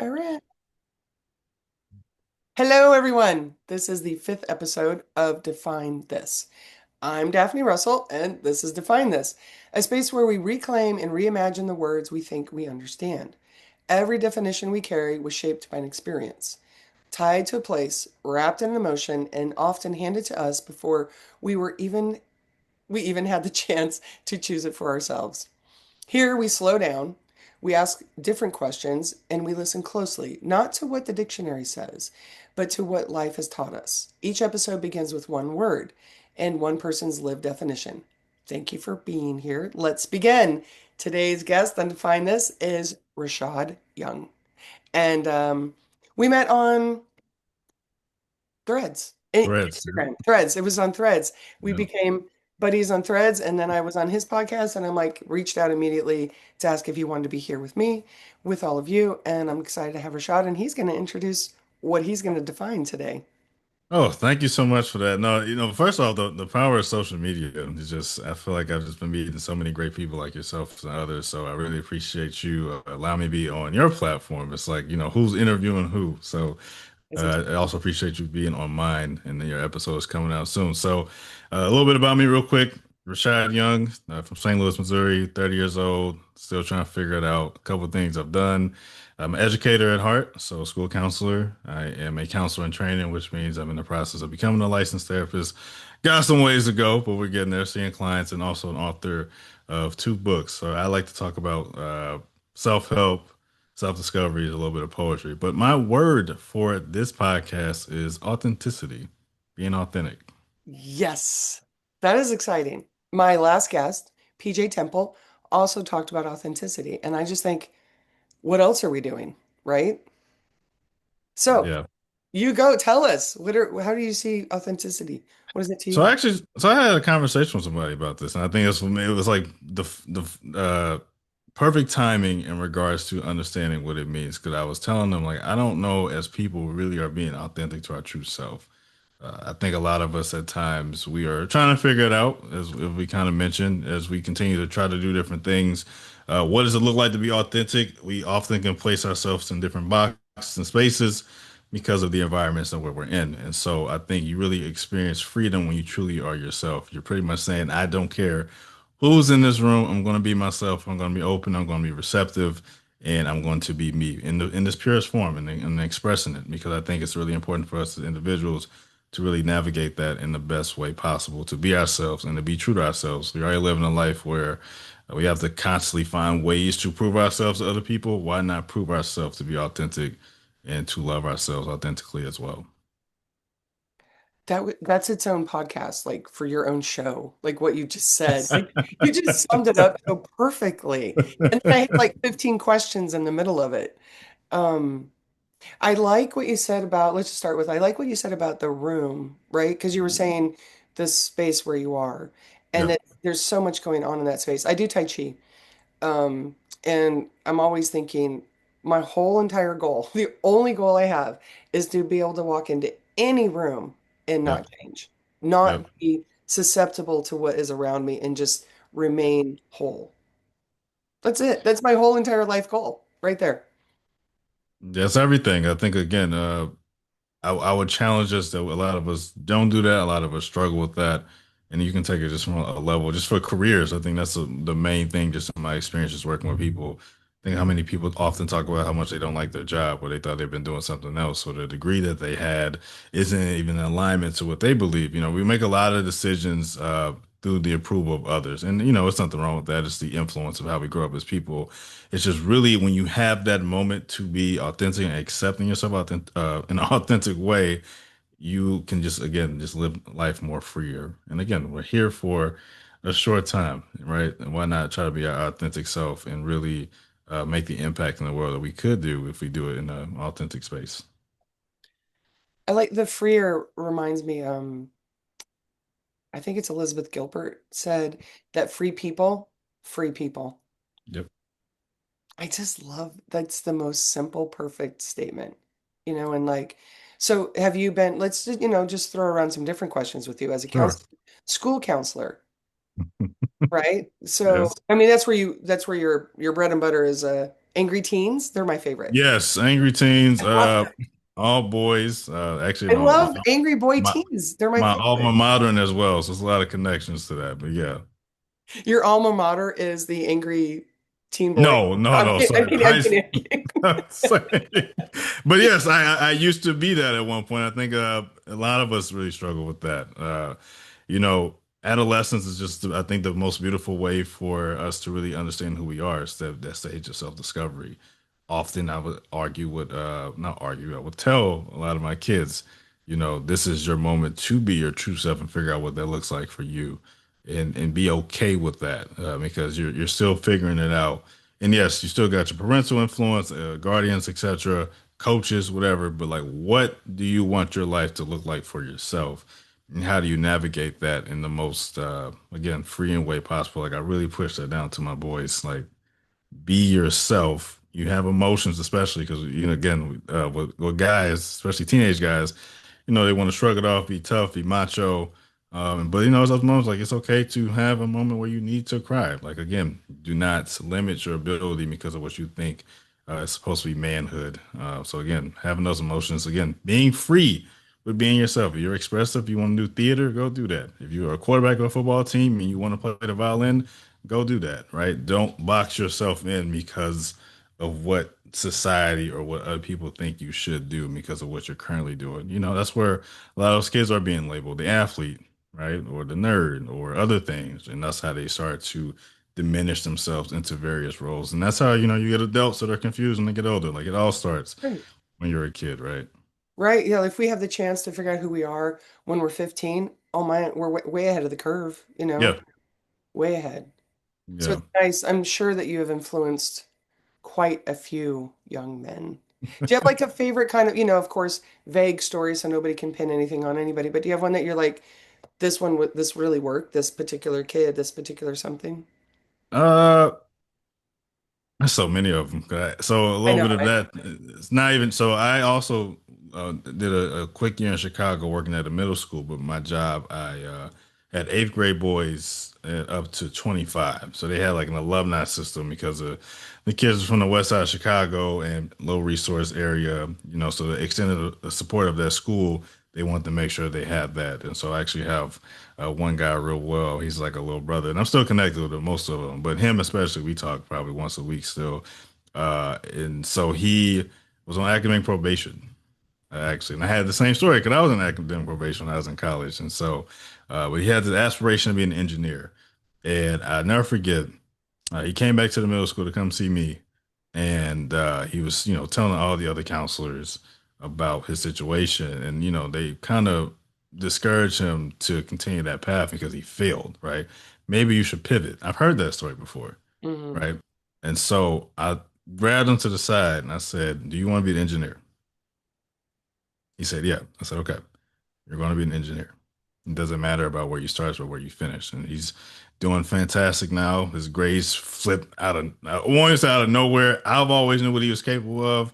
All right. Hello, everyone. This is the fifth episode of Define This. I'm Daphne Russell, and this is Define This, a space where we reclaim and reimagine the words we think we understand. Every definition we carry was shaped by an experience, tied to a place, wrapped in an emotion, and often handed to us before we even had the chance to choose it for ourselves. Here we slow down, we ask different questions, and we listen closely, not to what the dictionary says, but to what life has taught us. Each episode begins with one word and one person's lived definition. Thank you for being here. Let's begin. Today's guest, and to find this, is Rashad Young. And we met on Threads. Threads. Instagram. Threads. It was on Threads. We Yeah. became buddies on Threads, and then I was on his podcast, and I'm like reached out immediately to ask if he wanted to be here with me, with all of you, and I'm excited to have Rashad, and he's going to introduce what he's going to define today. Oh, thank you so much for that. No, first off, the power of social media is just, I feel like I've just been meeting so many great people like yourself and others. So I really appreciate you allowing me to be on your platform. It's like, who's interviewing who. So Is it? I also appreciate you being on mine, and then your episode is coming out soon. So, a little bit about me, real quick. Rashad Young, from St. Louis, Missouri, 30 years old, still trying to figure it out. A couple of things I've done. I'm an educator at heart, so a school counselor. I am a counselor in training, which means I'm in the process of becoming a licensed therapist. Got some ways to go, but we're getting there, seeing clients, and also an author of two books. So I like to talk about self-help, self-discovery, is a little bit of poetry. But my word for this podcast is authenticity, being authentic. Yes, that is exciting. My last guest, PJ Temple, also talked about authenticity, and I just think, what else are we doing, right? So Yeah. you go tell us how do you see authenticity? What is it to So you? actually, so I had a conversation with somebody about this, and I think it was like the perfect timing in regards to understanding what it means. Because I was telling them like I don't know as people really are being authentic to our true self. I think a lot of us at times we are trying to figure it out, as we kind of mentioned, as we continue to try to do different things. What does it look like to be authentic? We often can place ourselves in different boxes and spaces because of the environments that we're in. And so I think you really experience freedom when you truly are yourself. You're pretty much saying, I don't care who's in this room. I'm going to be myself. I'm going to be open. I'm going to be receptive. And I'm going to be me in this purest form and expressing it because I think it's really important for us as individuals to really navigate that in the best way possible, to be ourselves and to be true to ourselves. We already live in a life where we have to constantly find ways to prove ourselves to other people. Why not prove ourselves to be authentic and to love ourselves authentically as well? That's its own podcast, like for your own show, like what you just said. Like you just summed it up so perfectly. And then I had like 15 questions in the middle of it. Um, I like what you said about, let's just start with, I like what you said about the room, right? Because you were saying the space where you are, and Yep. that there's so much going on in that space. I do Tai Chi. Um, and I'm always thinking my whole entire goal, the only goal I have is to be able to walk into any room and Yep. not change, not Yep. be susceptible to what is around me and just remain whole. That's it. That's my whole entire life goal right there. That's everything. I think again, I would challenge us that a lot of us don't do that. A lot of us struggle with that. And you can take it just from a level, just for careers. I think that's the main thing, just in my experience, just working with people. I think how many people often talk about how much they don't like their job or they thought they've been doing something else. So the degree that they had isn't even in alignment to what they believe. We make a lot of decisions through the approval of others. And, it's nothing wrong with that. It's the influence of how we grow up as people. It's just really when you have that moment to be authentic and accepting yourself in an authentic way, you can just again just live life more freer. And again, we're here for a short time, right? And why not try to be our authentic self and really make the impact in the world that we could do if we do it in an authentic space? I like the freer reminds me, I think it's Elizabeth Gilbert said that free people. Yep. I just love that's the most simple, perfect statement, and like, so have you been, let's just, just throw around some different questions with you as a Sure. school counselor, right? So, Yes. I mean, that's where your bread and butter is, Angry teens, they're my favorite. Yes, Angry Teens, I love them. all boys. Actually, I love angry boy my teens. They're my my favorite. alma mater as well. So there's a lot of connections to that. But yeah, Your alma mater is the angry teen boy. no, no, I'm no. kidding. I'm Sorry, kidding. I'm kidding. I'm kidding. sorry. But yes, I used to be that at one point. I think a lot of us really struggle with that. You know, adolescence is just I think the most beautiful way for us to really understand who we are. It's that stage of self-discovery. Often I would argue with not argue, I would tell a lot of my kids, this is your moment to be your true self and figure out what that looks like for you, and be okay with that, because you're still figuring it out. And yes, you still got your parental influence, guardians, etc., coaches, whatever. But like, what do you want your life to look like for yourself? And how do you navigate that in the most, again, freeing way possible? Like, I really push that down to my boys. Like, be yourself. You have emotions, especially because, again, with guys, especially teenage guys, they want to shrug it off, be tough, be macho. But it's those moments like it's okay to have a moment where you need to cry. Like again, do not limit your ability because of what you think is supposed to be manhood. So again, having those emotions, again, being free with being yourself. If you're expressive, you want to do theater, go do that. If you're a quarterback of a football team and you want to play the violin, go do that. Right? Don't box yourself in because of what society or what other people think you should do because of what you're currently doing. That's where a lot of those kids are being labeled the athlete, right? Or the nerd or other things. And that's how they start to diminish themselves into various roles. And that's how, you get adults that are confused when they get older. Like it all starts Right. when you're a kid, right? Right. Yeah. If we have the chance to figure out who we are when we're 15, oh my, we're way ahead of the curve, Yeah. way ahead. So Yeah. it's nice. I'm sure that you have influenced quite a few young men. Do you have like a favorite kind of, of course, vague story so nobody can pin anything on anybody, but do you have one that you're like, this really worked, this particular kid, this particular something? Uh, There's so many of them. So a I little know, bit of right? that. It's not even. So I also did a quick year in Chicago working at a middle school, but my job I had eighth grade boys up to 25. So they had like an alumni system because the kids were from the west side of Chicago and low resource area. So the extended the support of that school, they wanted to make sure they had that. And so I actually have one guy real well. He's like a little brother, and I'm still connected with most of them, but him especially, we talk probably once a week still. And so he was on academic probation, actually, and I had the same story because I was on academic probation when I was in college, and so, but he had the aspiration to be an engineer, and I never forget. He came back to the middle school to come see me, and he was, telling all the other counselors about his situation, and they kind of discouraged him to continue that path because he failed, right? Maybe you should pivot. I've heard that story before, Hmm. right? And so I grabbed him to the side and I said, "Do you want to be an engineer?" He said, "Yeah." I said, "Okay, you're going to be an engineer. It doesn't matter about where you start or where you finish." And he's doing fantastic now. His grades flipped I wanted to say out of nowhere. I've always knew what he was capable of,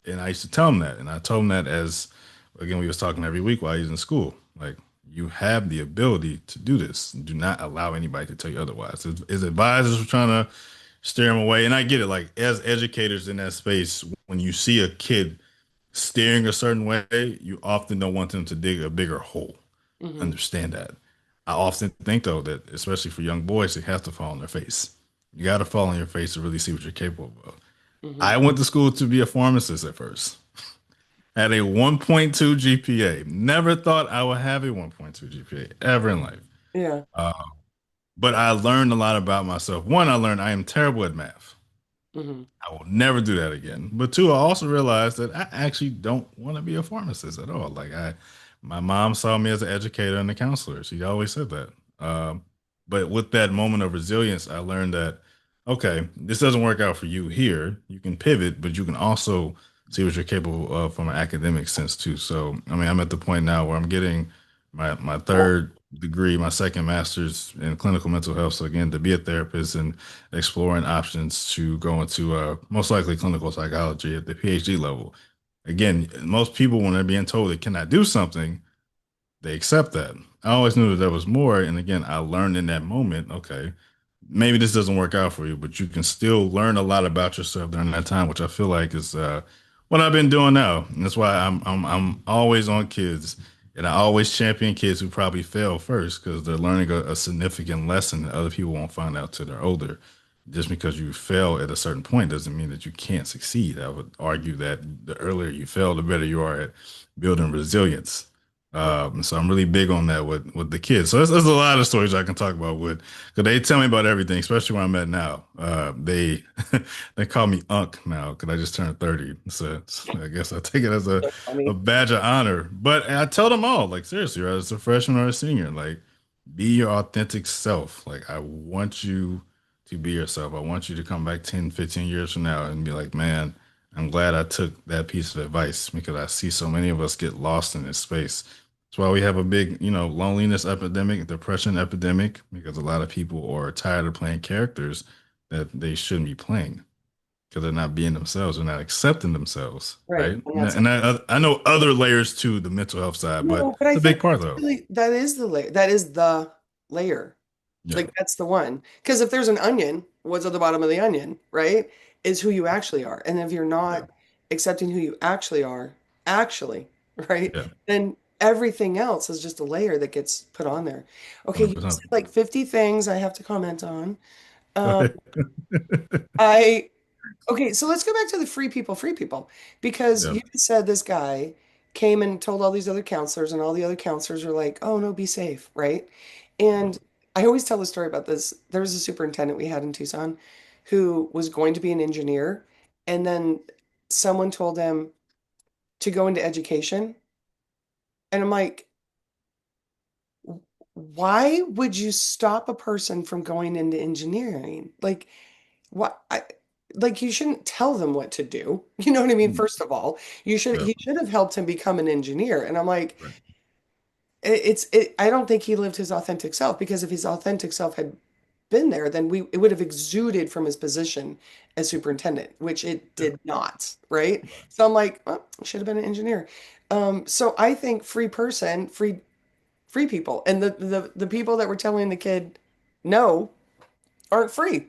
and I used to tell him that. And I told him that as again we was talking every week while he was in school. Like you have the ability to do this. Do not allow anybody to tell you otherwise. His advisors were trying to steer him away, and I get it. Like as educators in that space, when you see a kid steering a certain way, you often don't want them to dig a bigger hole. Hmm. Understand that. I often think though that especially for young boys, they have to fall on their face. You got to fall on your face to really see what you're capable of. Hmm. I went to school to be a pharmacist at first. Had a 1.2 GPA. Never thought I would have a 1.2 GPA ever in life. Yeah. Uh, but I learned a lot about myself. One, I learned I am terrible at math. Hmm. I will never do that again. But two, I also realized that I actually don't want to be a pharmacist at all. My mom saw me as an educator and a counselor. She always said that. But with that moment of resilience, I learned that, okay, this doesn't work out for you here. You can pivot, but you can also see what you're capable of from an academic sense too. So, I mean, I'm at the point now where I'm getting my third degree, my second master's in clinical mental health. So again, to be a therapist and exploring options to go into most likely clinical psychology at the PhD level. Again, most people when they're being told they cannot do something, they accept that. I always knew that there was more, and again, I learned in that moment. Okay, maybe this doesn't work out for you, but you can still learn a lot about yourself during that time, which I feel like is what I've been doing now. And that's why I'm always on kids, and I always champion kids who probably fail first because they're learning a significant lesson that other people won't find out till they're older. Just because you fail at a certain point doesn't mean that you can't succeed. I would argue that the earlier you fail, the better you are at building resilience. Right. So I'm really big on that with the kids. So there's a lot of stories I can talk about with, because they tell me about everything, especially where I'm at now. They they call me Unc now because I just turned 30. So I guess I take it as So a funny. badge of honor. But I tell them all, like seriously, right, as a freshman or a senior, like be your authentic self. Like I want you to be yourself. I want you to come back 10, 15 years from now and be like, man, I'm glad I took that piece of advice because I see so many of us get lost in this space. That's why we have a big, loneliness epidemic, depression epidemic, because a lot of people are tired of playing characters that they shouldn't be playing because they're not being themselves, they're not accepting themselves, Right. right? And And, that's and I know other layers to the mental health side, but no, but I it's a think big part that's though. really that is the layer. That is the layer. Yeah, Like that's the one. Because if there's an onion, what's at the bottom of the onion, right? Is who you actually are. And if you're yeah, not accepting who you actually are, actually, right? yeah, Then everything else is just a layer that gets put on there. Okay, you 100%. said like 50 things I have to comment on. Go Um, ahead. I Okay, so let's go back to the free people, because Yeah, you just said this guy came and told all these other counselors, and all the other counselors were like, "Oh no, be safe," right? yeah, And I always tell the story about this. There was a superintendent we had in Tucson who was going to be an engineer, and then someone told him to go into education, and I'm like, why would you stop a person from going into engineering? Like, what like you shouldn't tell them what to do. You know what I mean? First of all, yeah, he should have helped him become an engineer. And I'm like, right. I don't think he lived his authentic self, because if his authentic self had been there, then we it would have exuded from his position as superintendent, which it Yeah, did not, right? right. So I'm like, well, should have been an engineer. So I think free people, and the people that were telling the kid no aren't free.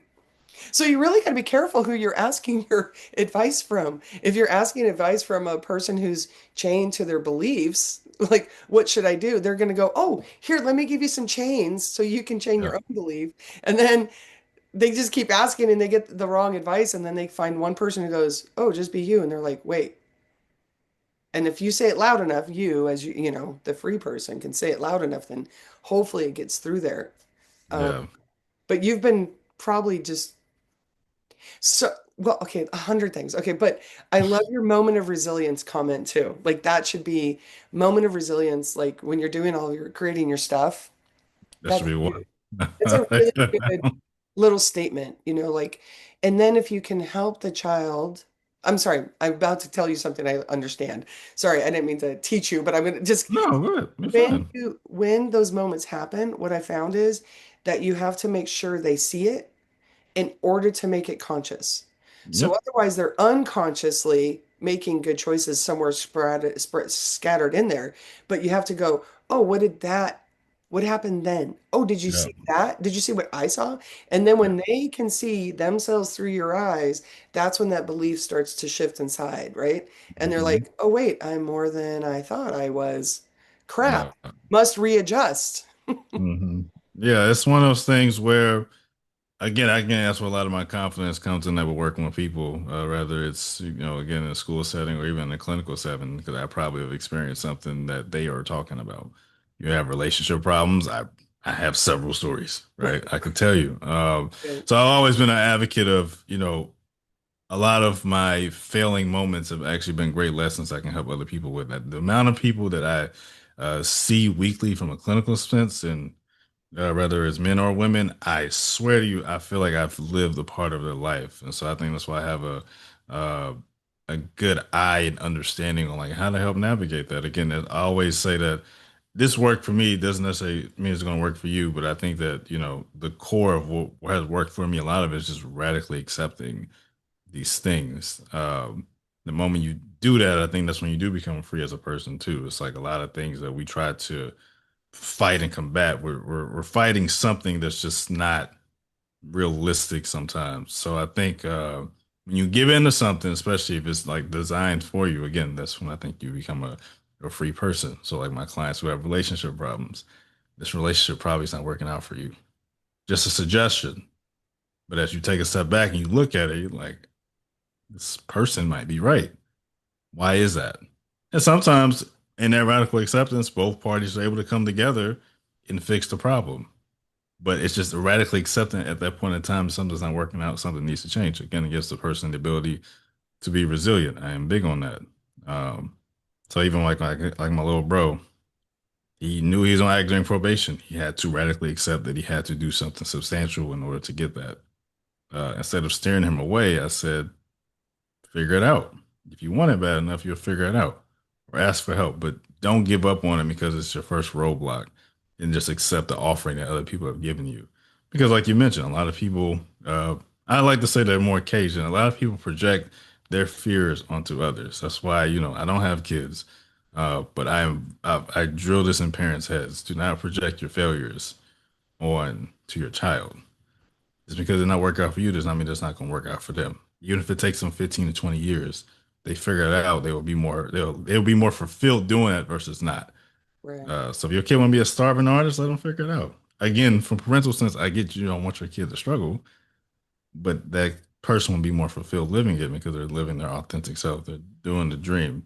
So you really got to be careful who you're asking your advice from. If you're asking advice from a person who's chained to their beliefs, like, what should I do? They're going to go, oh, here, let me give you some chains so you can chain Yeah, your own belief. And then they just keep asking and they get the wrong advice. And then they find one person who goes, oh, just be you. And they're like, wait. And if you say it loud enough, the free person can say it loud enough, then hopefully it gets through there. Um, yeah. but you've been probably just So, well, okay, 100 things. Okay, but I love your moment of resilience comment too. Like that should be moment of resilience, like when you're doing all your creating your stuff. That should That's be cute. one. It's a really good little statement, like, and then if you can help the child, I'm sorry, I'm about to tell you something I understand. Sorry, I didn't mean to teach you, but I'm gonna just No, good. You're fine. when those moments happen, what I found is that you have to make sure they see it in order to make it conscious. So Yep. otherwise, they're unconsciously making good choices somewhere scattered in there. But you have to go, oh, what happened then? Oh, did you Yeah. see that? Did you see what I saw? And then Yeah. when they can see themselves through your eyes, that's when that belief starts to shift inside, right? And they're Hmm. like, oh, wait, I'm more than I thought I was. Yeah. Crap, must readjust. Hmm. Yeah. It's one of those things where, again, that's where a lot of my confidence comes in that we're working with people, whether it's, again, in a school setting or even in a clinical setting, because I probably have experienced something that they are talking about. You have relationship problems. I have several stories, right? I can tell you. Right. So I've always been an advocate of, a lot of my failing moments have actually been great lessons I can help other people with. The amount of people that I see weekly from a clinical sense, and whether it's men or women, I swear to you, I feel like I've lived a part of their life, and so I think that's why I have uh, a good eye and understanding on like how to help navigate that. Again, I always say that this worked for me doesn't necessarily mean it's going to work for you, but I think that the core of what has worked for me, a lot of it is just radically accepting these things. The moment you do that, I think that's when you do become free as a person too. It's like a lot of things that we try to fight and combat. We're fighting something that's just not. realistic sometimes. So I think when you give into something, especially if it's like designed for you, again, that's when I think you become a free person. So like my clients who have relationship problems, this relationship probably is not working out for you. Just a suggestion. But as you take a step back and you look at it, you're like, this person might be right. Why is that? And sometimes in that radical acceptance, both parties are able to come together and fix the problem. But it's just radically accepting at that point in time something's not working out, something needs to change. Again, it gives the person the ability to be resilient. I am big on that. Um, so even like my little bro, he knew he was on academic probation. He had to radically accept that he had to do something substantial in order to get that. Instead of steering him away, I said, figure it out. If you want it bad enough, you'll figure it out or ask for help. But don't give up on it because it's your first roadblock and just accept the offering that other people have given you. Because, like you mentioned, a lot of people, I like to say they're more Cajun. A lot of people project their fears onto others. That's why, I don't have kids. But I drill this in parents' heads. Do not project your failures on to your child. Just because they're not working out for you does not mean it's not going to work out for them. Even if it takes them 15 to 20 years, they figure it out. They'll be more fulfilled doing it versus not. Right. So if your kid want to be a starving artist, let them figure it out. Again, from parental sense, I get you don't want your kid to struggle, but that person will be more fulfilled living it because they're living their authentic self. They're doing the dream.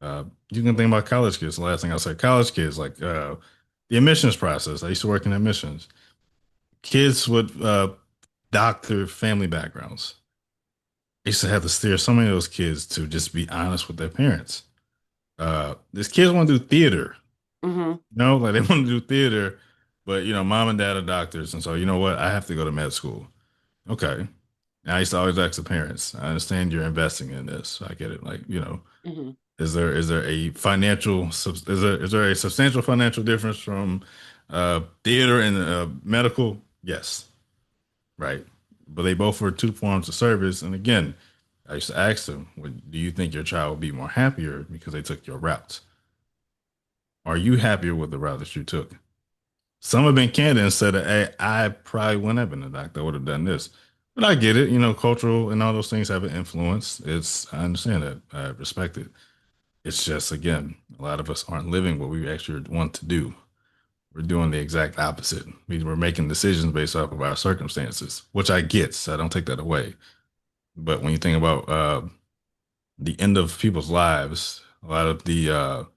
You can think about college kids. The last thing I said, college kids, like the admissions process. I used to work in admissions. Kids with doctor family backgrounds. I used to have to steer so many of those kids to just be honest with their parents. These kids want to do theater, Mm-hmm. like they want to do theater, but mom and dad are doctors, and so you know what? I have to go to med school. Okay. And I used to always ask the parents. I understand you're investing in this. I get it. Like, Mm-hmm. is there a is there a substantial financial difference from theater and medical? Yes. Right. But they both were two forms of service. And again, I used to ask them, do you think your child would be more happier because they took your route? Are you happier with the route that you took? Some have been candid and said, hey, I probably wouldn't have been a doctor. I would have done this. But I get it. Cultural and all those things have an influence. I understand that. I respect it. It's just, again, a lot of us aren't living what we actually want to do. We're doing the exact opposite. We're making decisions based off of our circumstances, which I get. So I don't take that away. But when you think about the end of people's lives, a lot of the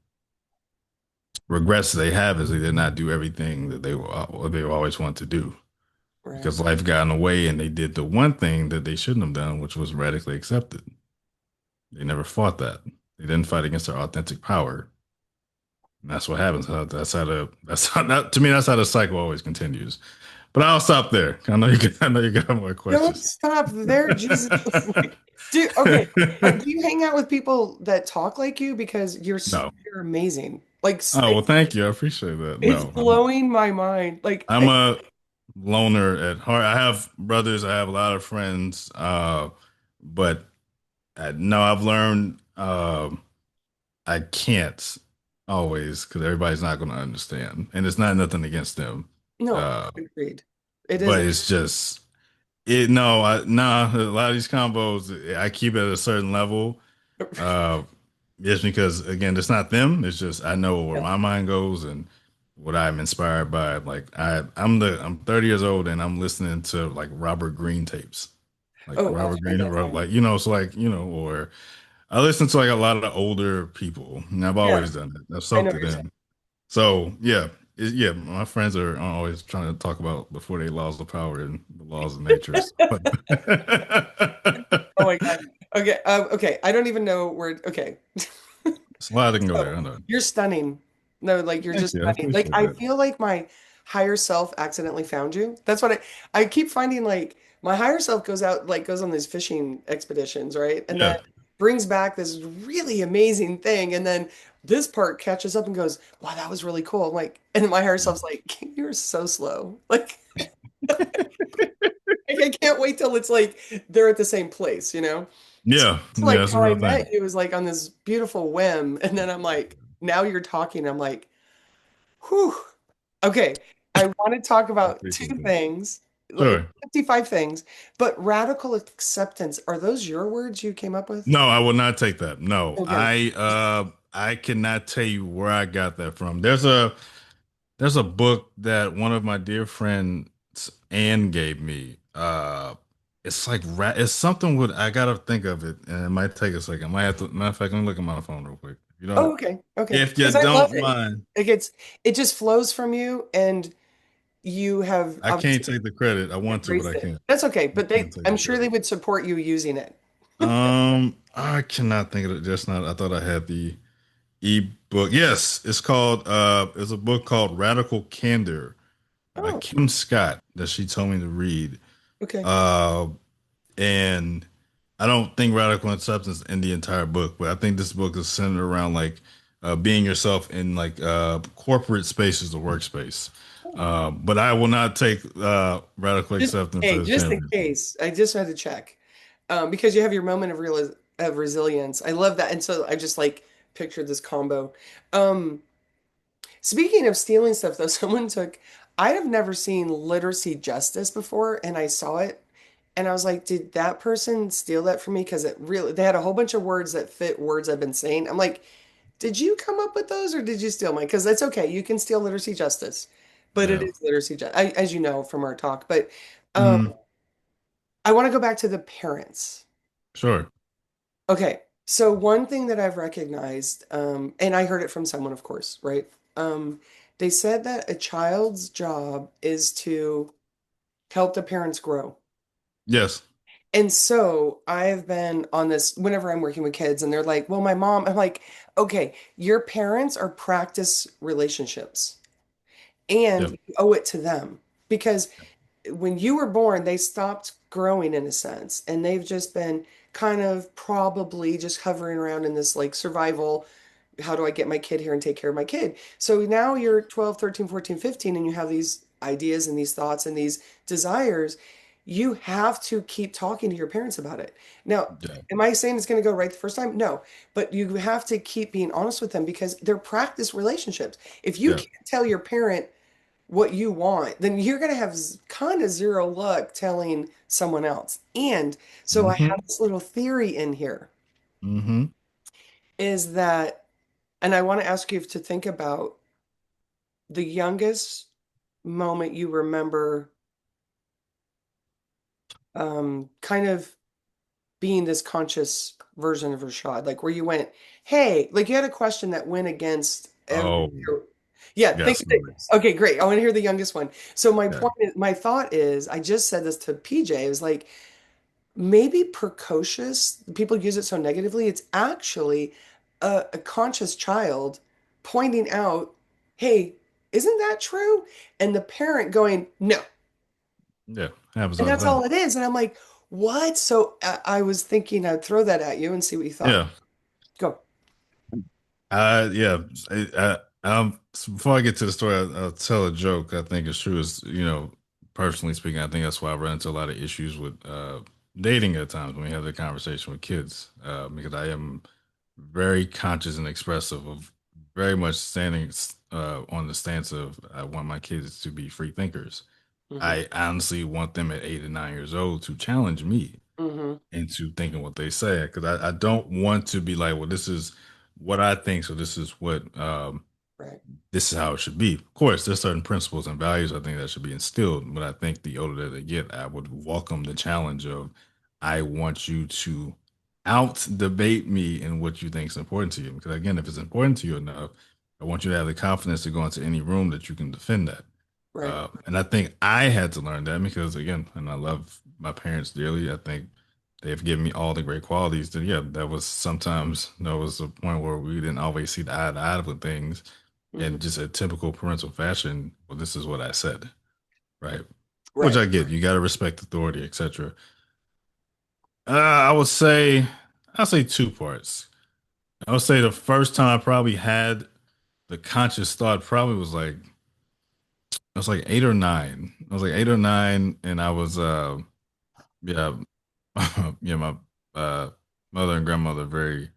regrets they have is they did not do everything that they always want to do Right. because life got in the way and they did the one thing that they shouldn't have done, which was radically accepted. They never fought that. They didn't fight against their authentic power. And that's what happens. To me, that's how the cycle always continues. But I'll stop there. I know you got more Don't questions. stop there, Jesus. Like, dude, okay. Do you hang out with people that talk like you? Because No. you're amazing. Like Oh, well, thank you. I appreciate that. it's No, I'm blowing my mind. Like I'm a loner at heart. I have brothers, I have a lot of friends, but no, I've learned I can't always because everybody's not going to understand, and it's not nothing against them, no, uh, agreed. It but isn't. it's just it. No, nah, a lot of these combos I keep at a certain level, uh, just because again, it's not them. It's just I know where Yeah. my mind goes and what I'm inspired by. Like I'm 30 years old and I'm listening to like Robert Greene tapes. Like Oh, Robert I Greene know wrote him. like, so like, or I listen to like a lot of older people. And I've Yeah, always done it. I've I know soaked what it you're saying. in. So yeah. Yeah, my friends are always trying to talk about before they laws of power and the laws of nature. So. Oh my God. Okay. Okay. I don't even know where. Okay. It's a lot that can go So there. I know. you're stunning. No, like you're Thank just you. I stunning. Like appreciate I that. feel like my higher self accidentally found you. That's what I keep finding like my higher self goes out like goes on these fishing expeditions, right? And then Yeah. brings back this really amazing thing. And then this part catches up and goes, wow, that was really cool. I'm like, and then my higher self's like, you're so slow. Like I can't wait till it's like they're at the same place, you know? So Yeah. it's Yeah. like That's a how I real met thing. you was like on this beautiful whim. And then I'm like, now you're talking. I'm like, whew. Okay. I want to talk I about two appreciate that. things. like Sure. 55 things, but radical acceptance, are those your words you came up with? No, I will not take that. No, Okay. I cannot tell you where I got that from. There's a book that one of my dear friends Anne gave me. It's like it's something with I gotta think of it, and it might take a second. I might have to. Matter of fact, let me look at my phone real quick. Oh, okay. Okay. If you Because I love don't it. mind, It just flows from you, and you have I can't obviously take the credit. I want to, but embraced I it. can't. That's okay, I but can't take I'm the sure they credit. would support you using it. I cannot think of it just now. I thought I had the ebook. Yes, it's a book called Radical Candor by Oh, Kim Scott that she told me to read. okay. Uh, and I don't think radical acceptance in the entire book, but I think this book is centered around like being yourself in like corporate spaces or workspace. But I will not take radical Just acceptance hey, as just in champion. case, I just had to check, because you have your moment of resilience. I love that, and so I just like pictured this combo. Um, Speaking of stealing stuff, though, someone took. I have never seen literacy justice before, and I saw it, and I was like, did that person steal that from me? Because it really, they had a whole bunch of words that fit words I've been saying. I'm like, did you come up with those, or did you steal mine? Because that's okay. You can steal literacy justice, but it Yeah. is literacy justice, as you know from our talk. But um, Mhm. I want to go back to the parents. Sure. Okay, so one thing that I've recognized, and I heard it from someone, of course, right? They said that a child's job is to help the parents grow. Yes. And so I have been on this whenever I'm working with kids and they're like, well, my mom, I'm like, okay, your parents are practice relationships and Yeah. you owe it to them because when you were born, they stopped growing in a sense, and they've just been kind of probably just hovering around in this like survival. How do I get my kid here and take care of my kid? So now you're 12, 13, 14, 15, and you have these ideas and these thoughts and these desires. You have to keep talking to your parents about it. Now, Yeah. am I saying it's going to go right the first time? No, but you have to keep being honest with them because they're practice relationships. If you Yeah. can't tell your parent what you want, then you're going to have kind of zero luck telling someone else. And so I have Hmm. this little theory in here Hmm. is that, and I want to ask you to think about the youngest moment you remember, kind of being this conscious version of Rashad, like where you went, hey, like you had a question that went against Oh, yeah, got think, stories. okay, great. I want to hear the youngest one. So Yeah. my thought is, I just said this to PJ, it was like, maybe precocious, people use it so negatively. It's actually a conscious child pointing out, hey, isn't that true? And the parent going, no. Yeah. Happens And all the that's time. all it is. And I'm like, what? So I was thinking I'd throw that at you and see what you thought. Yeah. Go. Yeah. So before I get to the story, I'll tell a joke. I think it's true. Is personally speaking, I think that's why I run into a lot of issues with dating at times when we have the conversation with kids, because I am very conscious and expressive of very much standing on the stance of I want my kids to be free thinkers. Hmm. I honestly want them at 8 and 9 years old to challenge me Hmm. into thinking what they say because I don't want to be like, well, this is what I think, so Right. this is how it should be. Of course, there's certain principles and values I think that should be instilled, but I think the older they get, I would welcome the challenge of I want you to out debate me in what you think is important to you. Because again, if it's important to you enough, I want you to have the confidence to go into any room that you can defend that. Right. And I think I had to learn that because again, and I love my parents dearly. I think they've given me all the great qualities. That yeah, that was sometimes there was a point where we didn't always see the eye to eye with things, Hmm. and just a typical parental fashion. Well, this is what I said, right? Which Right. I get. You got to respect authority, etc. I would say, I'll say two parts. I would say the first time I probably had the conscious thought probably I was like 8 or 9. I was like 8 or 9, and I was yeah, yeah, my uh mother and grandmother very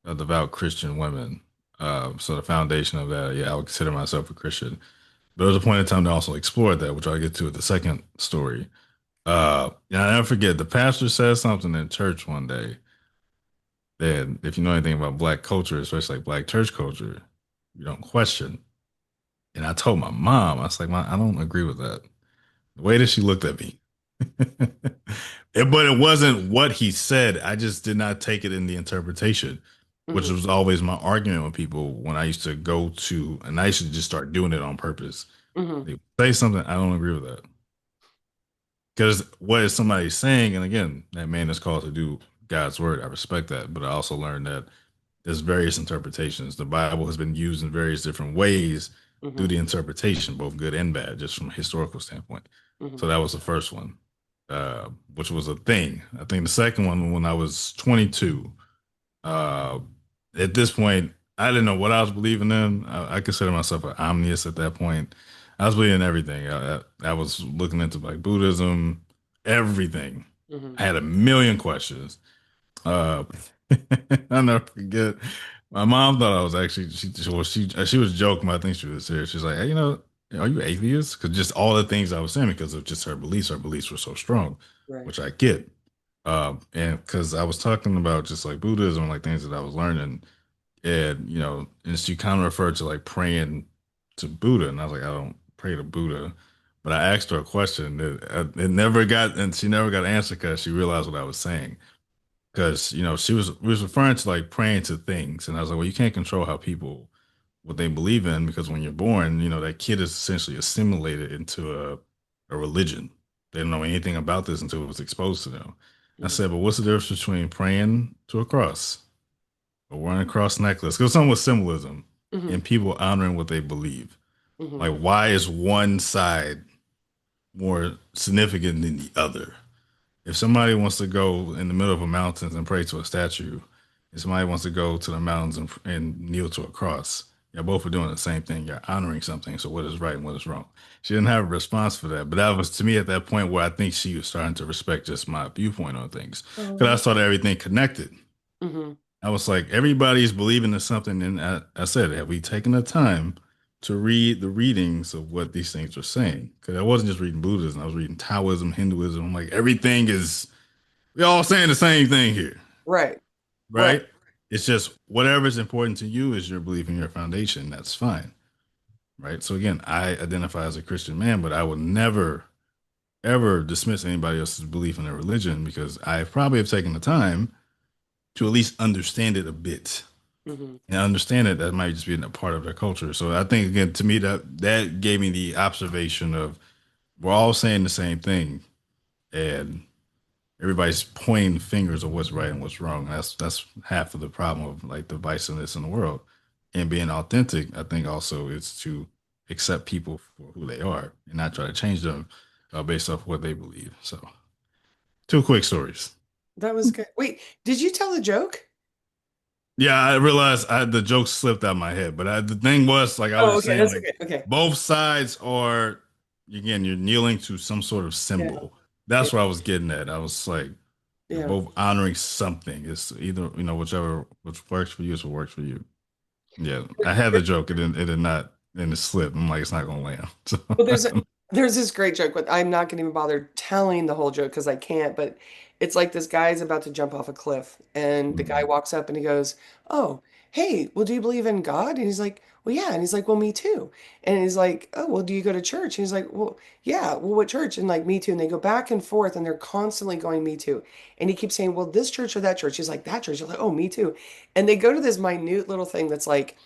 devout Christian women. So the foundation of that, yeah, I would consider myself a Christian. But there was a point in time to also explore that, which I'll get to at the second story. And I never forget the pastor said something in church one day that if you know anything about black culture, especially like black church culture, you don't question. And I told my mom, I was like, Mom, I don't agree with that. The way that she looked at me. But it wasn't what he said. I just did not take it in the interpretation, which Hmm. was always my argument with people when I used to go to, and I used to just start doing it on purpose. Hmm. They say something, I don't agree with that. Because what is somebody saying? And again, that man is called to do God's word. I respect that. But I also learned that there's various interpretations. The Bible has been used in various different ways through Hmm. the interpretation, both good and bad, just from a historical standpoint. Hmm. So that was the first one, which was a thing. I think the second one, when I was 22, uh, at this point, I didn't know what I was believing in. I consider myself an omniist at that point. I was believing in everything. I was looking into like Buddhism, everything. Hmm. I had a million questions. Uh, I'll never forget. My mom thought I was actually she was joking, but I think she was serious. She's like, hey, are you atheist? Because just all the things I was saying because of just her beliefs were so strong, Right. which I get. And because I was talking about just like Buddhism, like things that I was learning, and and she kind of referred to like praying to Buddha, and I was like, I don't pray to Buddha, but I asked her a question that it never got, and she never got an answer because she realized what I was saying. Because we was referring to like praying to things, and I was like, well, you can't control how people what they believe in because when you're born, that kid is essentially assimilated into a religion. They don't know anything about this until it was exposed to them. I Hmm. said, but what's the difference between praying to a cross or wearing a cross necklace? Because something with symbolism Hmm. and people honoring what they believe. Hmm. Like, why is one side more significant than the other? If somebody wants to go in the middle of a mountains and pray to a statue, if somebody wants to go to the mountains and kneel to a cross, you're both are doing the same thing. You're honoring something. So what is right and what is wrong? She didn't have a response for that, but that was to me at that point where I think she was starting to respect just my viewpoint on things because I Oh. saw that everything connected. Hmm. I was like, everybody's believing in something, and I said, have we taken the time to read the readings of what these things are saying? Because I wasn't just reading Buddhism; I was reading Taoism, Hinduism. I'm like, everything is we all saying the same thing here, Right. Right. right? It's just whatever is important to you is your belief and your foundation. That's fine, right? So again, I identify as a Christian man, but I will never ever dismiss anybody else's belief in their religion because I probably have taken the time to at least understand it a bit Hmm. and understand it. That might just be a part of their culture. So I think again, to me, that gave me the observation of we're all saying the same thing, and everybody's pointing fingers of what's right and what's wrong. That's half of the problem of like divisiveness in the world. And being authentic, I think also is to accept people for who they are and not try to change them based off what they believe. So, two quick stories. That was good. Wait, did you tell a joke? Yeah, I realized the joke slipped out of my head, but the thing was, like I was Oh, just okay. saying, That's like okay. Okay. both sides are, again, you're kneeling to some sort of Yeah. symbol. Yeah. That's what I was getting at. I was like, you're Yeah. both honoring something. It's either, whichever which works for you is what works for you. Yeah, I had the joke. It did not, and it slipped. I'm like, it's not gonna land. So, Well, there's this great joke, but I'm not going to even bother telling the whole joke because I can't. But it's like this guy's about to jump off a cliff, and the guy Mhm. walks up and he goes, "Oh, hey, well, do you believe in God?" And he's like, "Well, yeah." And he's like, "Well, me too." And he's like, "Oh, well, do you go to church?" And he's like, "Well, yeah." "Well, what church?" And like, "Me too." And they go back and forth, and they're constantly going, "Me too." And he keeps saying, "Well, this church or that church?" He's like, "That church." He's like, "Oh, me too." And they go to this minute little thing that's like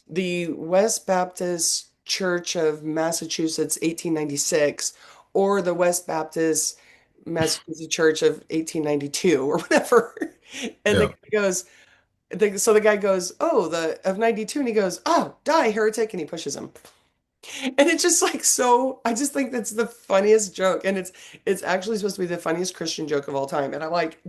the West Baptist Church of Massachusetts, 1896, or the West Baptist Massachusetts Church of 1892, or whatever. And the Yeah, guy goes, so the guy goes, "Oh, the of 92," and he goes, "Oh, die, heretic," and he pushes him. And it's just like so, I just think that's the funniest joke. And it's actually supposed to be the funniest Christian joke of all time. And I'm like,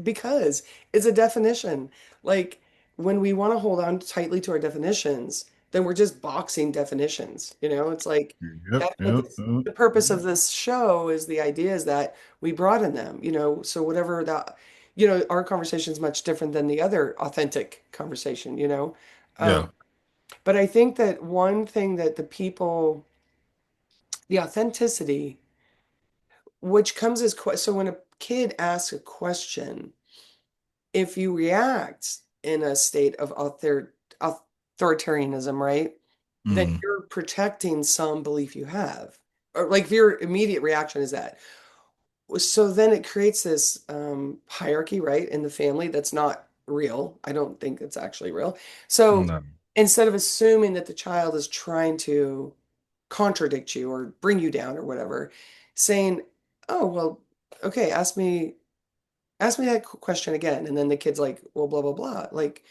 because it's a definition. Like when we want to hold on tightly to our definitions, then we're just boxing definitions. It's like yep, that's what yep, yep. the purpose of this show is. The idea is that we broaden them, so whatever that, our conversation is much different than the other authentic conversation. Um, Yeah. but I think that one thing that the people the authenticity, which comes as so when a kid asks a question, if you react in a state of authoritarianism, right, then Mm, you're protecting some belief you have. Or like if your immediate reaction is that. So then it creates this hierarchy, right, in the family that's not real. I don't think it's actually real. So no. instead of assuming that the child is trying to contradict you or bring you down or whatever, saying, "Oh, well, okay, ask me that question again." And then the kid's like, well, blah, blah, blah. Like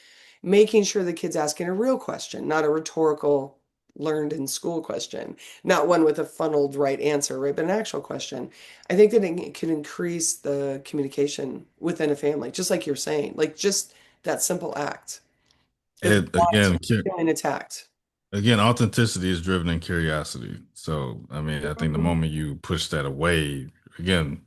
making sure the kid's asking a real question, not a rhetorical, learned in school question, not one with a funneled right answer, right? But an actual question. I think that it can increase the communication within a family, just like you're saying, like just that simple act of It not again, feeling attacked. again, authenticity is driven in curiosity. So, I mean, I think the Mhm. moment you push that away, again,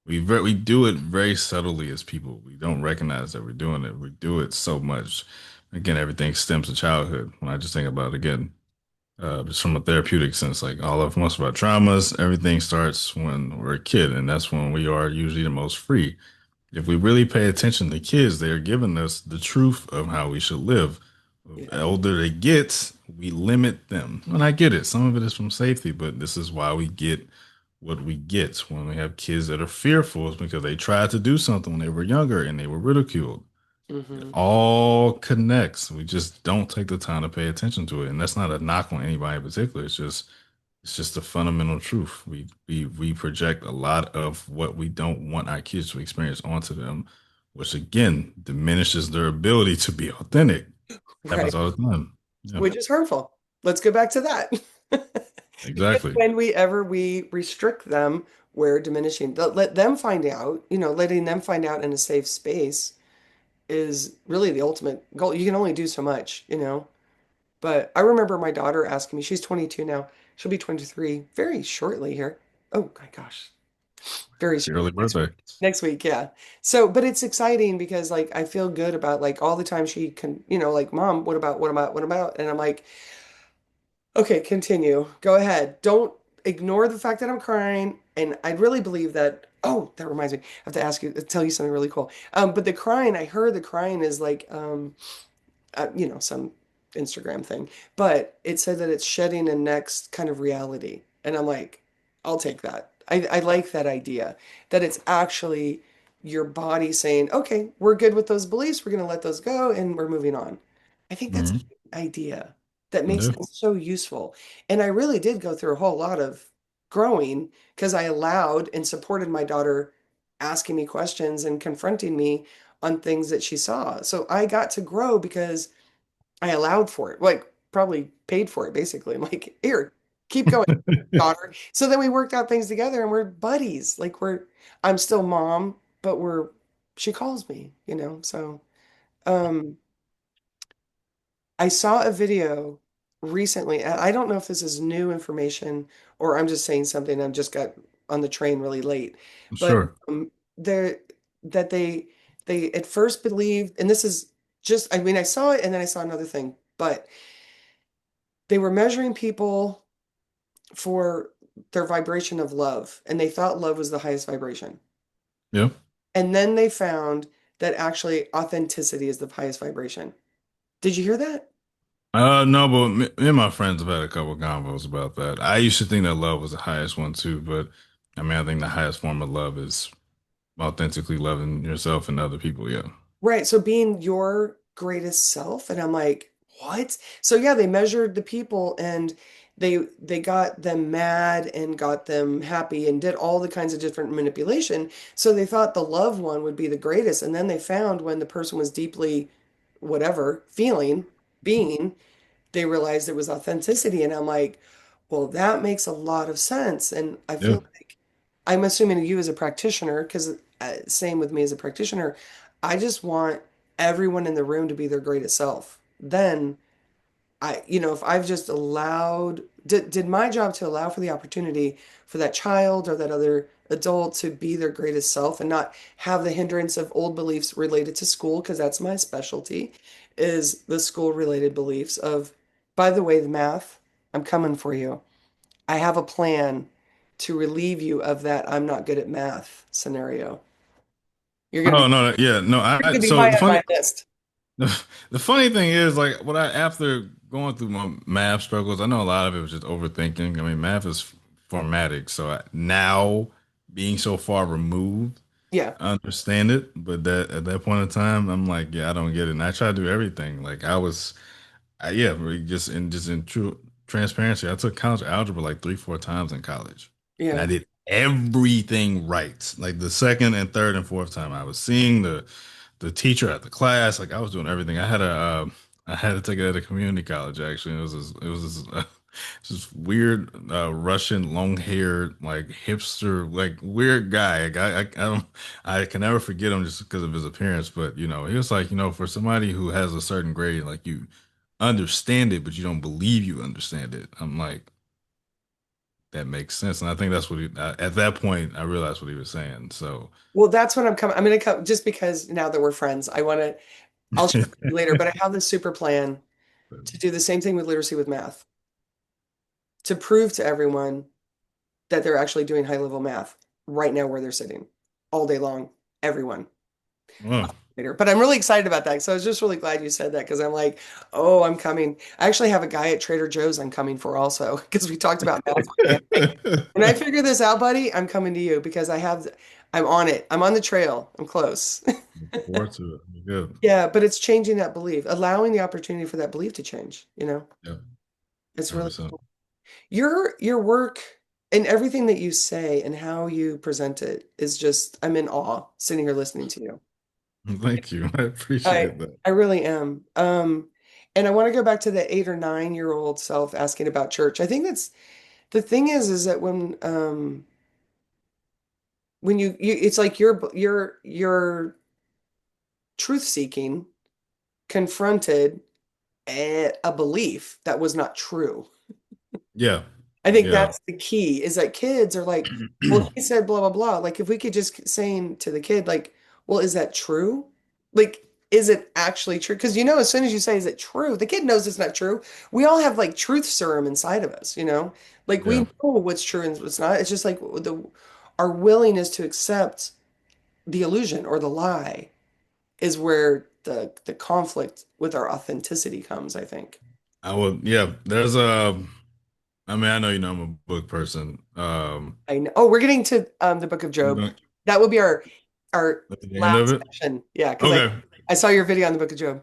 we do it very subtly as people. We don't recognize that we're doing it. We do it so much. Again, everything stems to childhood. When I just think about again, just from a therapeutic sense, like all of most of our traumas, everything starts when we're a kid, and that's when we are usually the most free. If we really pay attention to kids, they are giving us the truth of how we should live. The Yeah. older they get, we limit them. And I get it. Some of it is from safety, but this is why we get what we get when we have kids that are fearful is because they tried to do something when they were younger and they were ridiculed. It Hmm. all connects. We just don't take the time to pay attention to it. And that's not a knock on anybody in particular. It's just a fundamental truth. We project a lot of what we don't want our kids to experience onto them, which again diminishes their ability to be authentic. Right. Happens all the time. Yeah, Which is harmful. Let's go back to that. Because exactly. when we restrict them, we're diminishing. Let them find out, letting them find out in a safe space is really the ultimate goal. You can only do so much. But I remember my daughter asking me, she's 22 now. She'll be 23 very shortly here. Oh my gosh, very Happy soon. early birthday. Next week, yeah. So, but it's exciting because like I feel good about like all the time she can, like, Mom, what about? And I'm like, okay, continue. Go ahead. Don't ignore the fact that I'm crying. And I really believe that. Oh, that reminds me. I have to ask you, tell you something really cool. But the crying, I heard the crying is like, some Instagram thing, but it said that it's shedding a next kind of reality. And I'm like, I'll take that. I like that idea that it's actually your body saying, okay, we're good with those beliefs. We're going to let those go and we're moving on. I think that's a Hmm. good idea that makes Yeah. it so useful. And I really did go through a whole lot of growing because I allowed and supported my daughter asking me questions and confronting me on things that she saw. So I got to grow because I allowed for it, like probably paid for it basically. I'm like, here, keep going, daughter. So then we worked out things together and we're buddies. Like I'm still mom, but she calls me. So um I saw a video recently, and I don't know if this is new information or I'm just saying something. I just got on the train really late, but Sure. there that they at first believed, and this is just, I mean, I saw it and then I saw another thing, but they were measuring people for their vibration of love, and they thought love was the highest vibration. Yeah. And then they found that actually authenticity is the highest vibration. Did you hear that? No, but me and my friends have had a couple convos about that. I used to think that love was the highest one too, but I mean, I think the highest form of love is authentically loving yourself and other people. Yeah. Right. So being your greatest self. And I'm like, what? So yeah, they measured the people and they got them mad and got them happy and did all the kinds of different manipulation. So they thought the love one would be the greatest. And then they found when the person was deeply whatever feeling, being, they realized it was authenticity. And I'm like, well, that makes a lot of sense. And I Yeah. feel like I'm assuming you as a practitioner, because same with me as a practitioner, I just want everyone in the room to be their greatest self. Then if I've just allowed, did my job to allow for the opportunity for that child or that other adult to be their greatest self and not have the hindrance of old beliefs related to school, because that's my specialty, is the school related beliefs of, by the way, the math, I'm coming for you. I have a plan to relieve you of that I'm not good at math scenario. You're gonna be Oh no, yeah, no. you're gonna be So high the on my funny, list. the funny thing is, like, what I after going through my math struggles, I know a lot of it was just overthinking. I mean, math is formatic, so now being so far removed, Yeah, I understand it. But that at that point in time, I'm like, yeah, I don't get it. And I try to do everything. Like I was. Yeah, we just in true transparency, I took college algebra like three, four times in college, and I yeah, did everything right. Like the second and third and fourth time, I was seeing the teacher at the class. Like I was doing everything. I had to take it at a community college actually. It was this weird Russian long haired like hipster like weird guy. Like, I don't I can never forget him just because of his appearance. But he was like for somebody who has a certain grade, like you understand it, but you don't believe you understand it. I'm like, that makes sense. And I think that's what at that point, I realized what he was saying. So, well, that's what I'm gonna come just because now that we're friends, I'll share with you later, but I have this super plan to do the same thing with literacy with math, to prove to everyone that they're actually doing high level math right now where they're sitting all day long, everyone. well, Later. But I'm really excited about that. So I was just really glad you said that because I'm like, oh, I'm coming. I actually have a guy at Trader Joe's I'm coming for also because we talked about math. Like, when I figure this out, buddy, I'm coming to you because I'm on it. I'm on the trail. I'm close. look forward to it. Good. Yeah, but it's changing that belief, allowing the opportunity for that belief to change. Yeah, It's really 100%. cool. Your work and everything that you say and how you present it is just, I'm in awe sitting here listening to you. Thank you. I I appreciate that. I really am. And I want to go back to the 8 or 9 year old self asking about church. I think that's the thing is that when you it's like you're truth seeking confronted a belief that was not true. Yeah. I think Yeah. that's the key is that kids are like, well, he said blah blah blah. Like if we could just saying to the kid, like, well, is that true? Like, is it actually true? Because as soon as you say, is it true? The kid knows it's not true. We all have like truth serum inside of us. Like we Yeah. know what's true and what's not. It's just like our willingness to accept the illusion or the lie is where the conflict with our authenticity comes, I think. Yeah, I mean, I know I'm a book person. I know. Oh, we're getting to the Book of We're Job. going That would be our at the end of last it. section. Yeah, because I Okay. I saw your video on the Book of Job.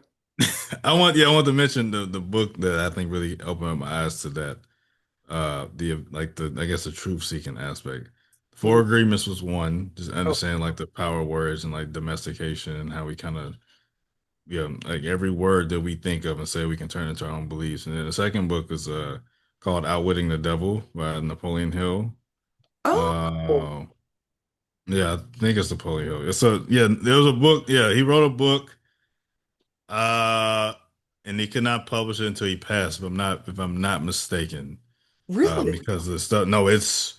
I want to mention the book that I think really opened up my eyes to that. The like the I guess the truth seeking aspect. Four Mhm. Agreements was one, just Oh, understanding like the power of words and like domestication and how we kind of like every word that we think of and say we can turn into our own beliefs. And then the second book is called Outwitting the Devil by Napoleon Hill. oh, Uh yeah, I think it's Napoleon Hill. It's a yeah, there was a book, yeah, he wrote a book uh and he could not publish it until he passed, if I'm not mistaken. really? Because of the stuff. No, it's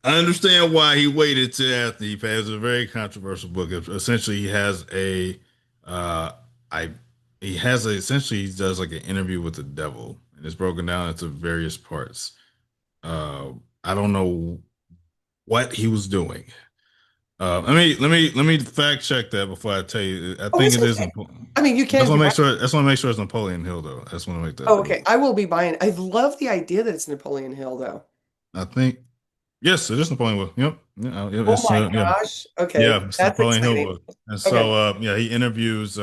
I understand why he waited till after he passed. It's a very controversial book. Essentially, uh, I, essentially he does like an interview with the devil, and it's broken down into various parts. Uh, I don't know what he was doing. Let me fact check that before I tell you. I Oh, think it's it is okay. Napoleon. I mean, you I just can if want you to make want. sure. I just want to make sure it's Napoleon Hill, though. I just want to make that Oh, okay. really. I will be buying. I love the idea that it's Napoleon Hill, though. I think yes, it is Napoleon Hill. Yep. Yeah, Oh it's my yeah. gosh. Okay, Yeah, it's that's Napoleon Hill exciting. book. And Okay. so yeah, he interviews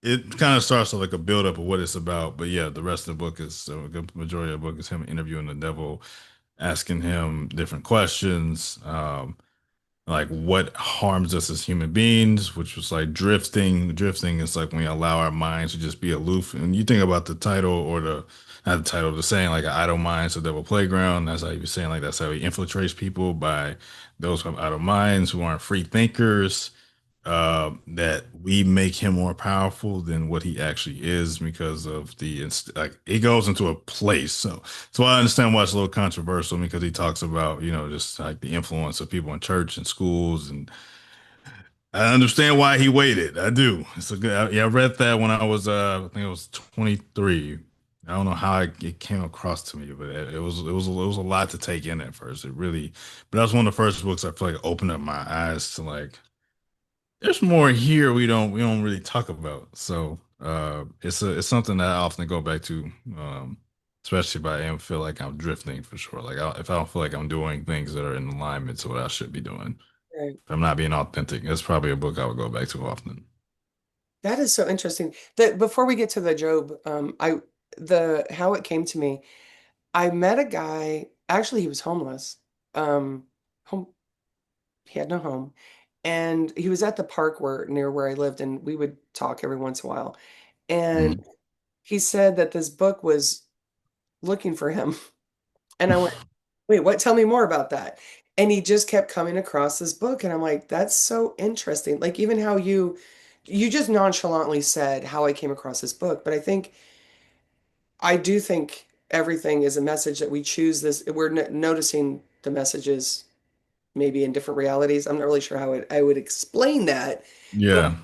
it kind of starts with like a build up of what it's about, but yeah, the rest of the book is a good majority of the book is him interviewing the devil, asking him different questions, like what harms us as human beings, which was like drifting. Drifting is like when we allow our minds to just be aloof. And you think about the title or the not the title, the saying like an idle mind, so devil playground. That's how he was saying like that's how he infiltrates people by those who have idle minds who aren't free thinkers. That we make him more powerful than what he actually is because of like he goes into a place. So I understand why it's a little controversial because he talks about, just like the influence of people in church and schools. And I understand why he waited. I do. It's a good, yeah, I read that when I was, I think I was 23. I don't know how it came across to me, but it was a lot to take in at first. It really, but that was one of the first books I feel like opened up my eyes to like there's more here we don't really talk about. So it's something that I often go back to, especially if I am feel like I'm drifting for sure. Like if I don't feel like I'm doing things that are in alignment to what I should be doing. Right. If I'm not being authentic, it's probably a book I would go back to often. That is so interesting. That before we get to the Job, I the how it came to me, I met a guy, actually he was homeless. Home He had no home. And he was at the park where near where I lived, and we would talk every once in a while. And Mhm. he said that this book was looking for him. And I went, wait, what? Tell me more about that. And he just kept coming across this book, and I'm like, that's so interesting. Like even how you just nonchalantly said how I came across this book, but I do think everything is a message that we choose this. We're noticing the messages maybe in different realities. I'm not really sure how I would explain that, but Yeah,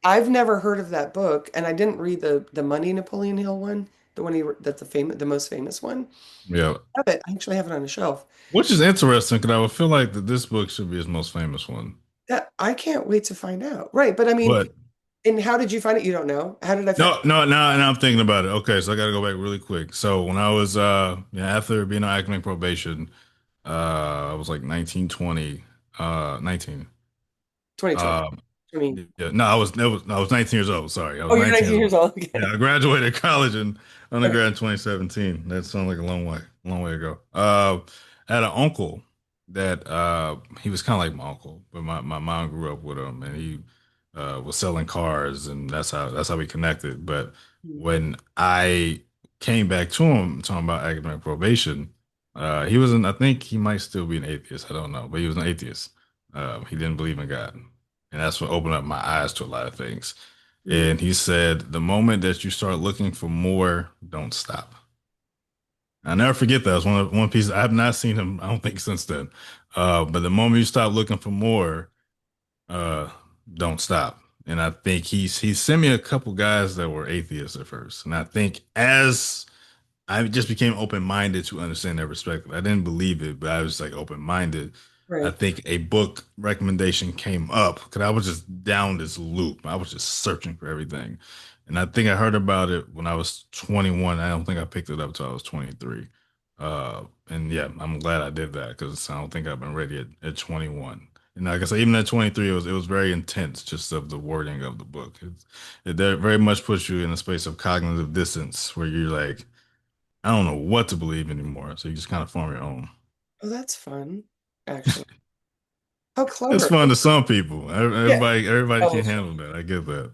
I've never heard of that book, and I didn't read the Money Napoleon Hill one, the one that's the most famous one. yeah. I have it. I actually have it on a shelf. Which is interesting because I would feel like that this book should be his most famous one. That I can't wait to find out. Right, but I mean, But and how did you find it? You don't know. How did I find? no, no, now I'm thinking about it. Okay, so I got to go back really quick. So when I was yeah, after being on academic probation, I was like 19, 20, 19. 2020. Um, I mean, yeah, no, I was 19 years old. Sorry, I oh, was you're 19 19 years years old. old. Yeah, Okay. I graduated college and Okay. undergrad in 2017. That sounds like a long way ago. I had an uncle that he was kind of like my uncle, but my mom grew up with him, and he was selling cars, and that's how we connected. But Mhm. when I came back to him talking about academic probation, he was an I think he might still be an atheist. I don't know, but he was an atheist. He didn't believe in God. And that's what opened up my eyes to a lot of things. Mhm. And he said, the moment that you start looking for more, don't stop. I'll never forget that. It was one piece. I have not seen him, I don't think, since then. But the moment you stop looking for more, uh, don't stop. And I think he sent me a couple guys that were atheists at first. And I think as I just became open-minded to understand their perspective. I didn't believe it, but I was like open-minded. I Right. think a book recommendation came up because I was just down this loop. I was just searching for everything. And I think I heard about it when I was 21. I don't think I picked it up till I was 23. And yeah, I'm glad I did that because I don't think I've been ready at 21. And like I said, even at 23, it was very intense, just of the wording of the book. It very much puts you in a space of cognitive dissonance where you're like, I don't know what to believe anymore. So you just kind of form your own. Oh, that's fun. Actually, how It's clever. fun to some people. Yeah. Everybody Oh, can't handle that. I get that.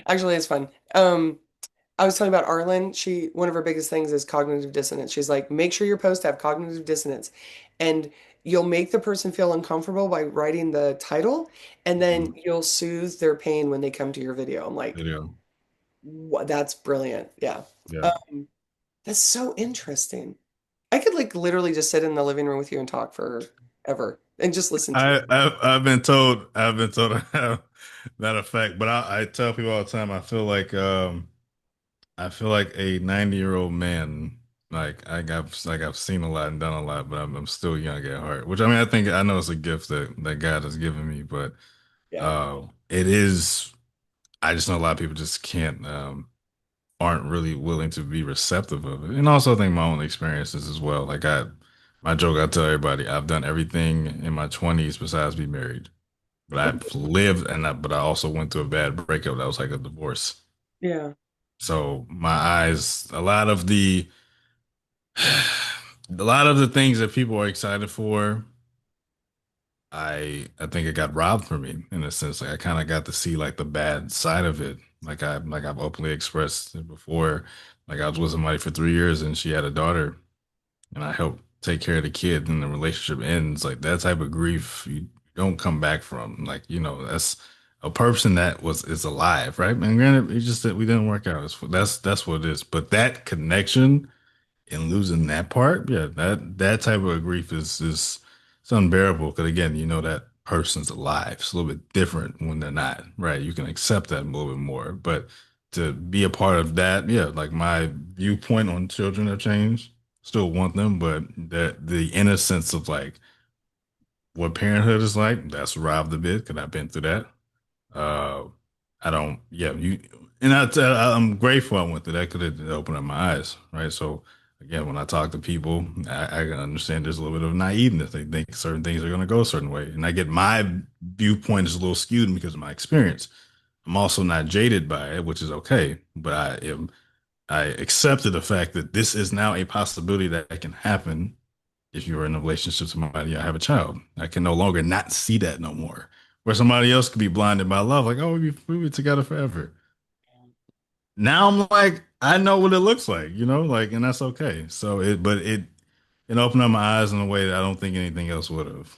actually, it's fun. I was telling about Arlen. One of her biggest things is cognitive dissonance. She's like, make sure your posts have cognitive dissonance, and you'll make the person feel uncomfortable by writing the title, and then Mhm. you'll soothe their pain when they come to your video. I'm like, Video. what? That's brilliant. Yeah. Yeah. Um, that's so interesting. I could like literally just sit in the living room with you and talk forever and just listen to you. I've been told I have that effect, but I tell people all the time I feel like a 90-year-old man. I've seen a lot and done a lot, but I'm still young at heart. Which I mean I know it's a gift that God has given me, but Yeah. it is. I just know a lot of people just can't aren't really willing to be receptive of it. And also I think my own experiences as well. My joke I tell everybody, I've done everything in my 20s besides be married. But I've lived but I also went through a bad breakup that was like a divorce. Yeah. So my eyes, a lot of the things that people are excited for, I think it got robbed from me in a sense. Like I kind of got to see like the bad side of it. I've openly expressed it before. Like I was with somebody for 3 years and she had a daughter and I helped take care of the kid and the relationship ends. Like that type of grief you don't come back from. Like, that's a person that is alive, right? And granted, it's just that we didn't work out. That's what it is. But that connection and losing that part, yeah, that type of grief is it's unbearable. Because again, you know that person's alive. It's a little bit different when they're not, right? You can accept that a little bit more, but to be a part of that, yeah, like viewpoint on children have changed. Still want them, but that the innocence of like what parenthood is like, that's arrived a bit because I've been through that. Uh, I don't, yeah, I'm grateful I went through that because it opened up my eyes, right? So again, when I talk to people, I can understand there's a little bit of naiveness. They think certain things are going to go a certain way, and I get my viewpoint is a little skewed because of my experience. I'm also not jaded by it, which is okay, but I accepted the fact that this is now a possibility that can happen if you're in a relationship with somebody, I have a child. I can no longer not see that no more. Where somebody else could be blinded by love, like, oh, we be together forever. Now I'm like, I know what it looks like, like, and that's okay. But it opened up my eyes in a way that I don't think anything else would have.